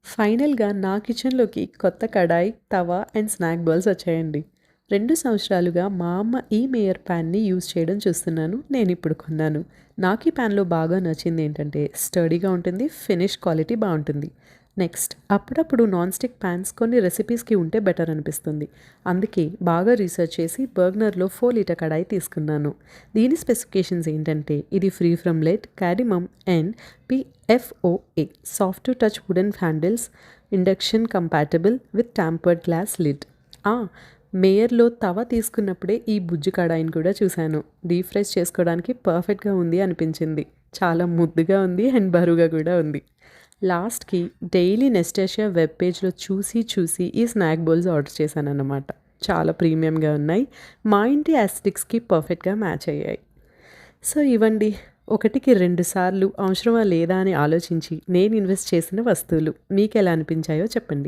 ఫైనల్‌గా నా కిచెన్‌లోకి కొత్త కడాయి, తవా అండ్ స్నాక్ బౌల్స్ వచ్చాయండి. 2 సంవత్సరాలుగా మా అమ్మ ఈ మేయర్ ప్యాన్‌ని యూజ్ చేయడం చూస్తున్నాను. నేనిప్పుడు కొన్నాను. నాకు ఈ ప్యాన్‌లో బాగా నచ్చిందేంటంటే స్టర్డీగా ఉంటుంది. ఫినిష్ క్వాలిటీ బావుంటుంది. నెక్స్ట్ అప్పుడప్పుడు నాన్ స్టిక్ ప్యాన్స్ కొన్ని రెసిపీస్‌కి ఉంటే బెటర్ అనిపిస్తుంది. అందుకే బాగా రీసెర్చ్ చేసి బర్గ్నర్‌లో 4 లీటర్ కడాయి తీసుకున్నాను. దీని స్పెసిఫికేషన్స్ ఏంటంటే ఇది free from lead, cardamom and PFOA soft to touch wooden handles, induction compatible with tempered glass lid. ఆ! మేయర్‌లో తవ తీసుకున్నప్పుడే ఈ బుజ్జి కడాయిని కూడా చూశాను. డీప్ ఫ్రైస్ చేసుకోవడానికి పర్ఫెక్ట్‌గా ఉంది అనిపించింది. చాలా ముద్దుగా ఉంది అండ్ బరువుగా కూడా ఉంది. లాస్ట్‌కి డైలీ నెస్టేషియా వెబ్ పేజ్‌లో చూసి ఈ స్నాక్ బౌల్స్ ఆర్డర్ చేశానన్నమాట. చాలా ప్రీమియంగా ఉన్నాయి. మా ఇంటి యాస్థెటిక్స్‌కి పర్ఫెక్ట్‌గా మ్యాచ్ అయ్యాయి. సో ఇవండి. ఒకటికి 2 సార్లు అవసరమా లేదా అని ఆలోచించి నేను ఇన్వెస్ట్ చేసిన వస్తువులు. మీకెలా అనిపించాయో చెప్పండి.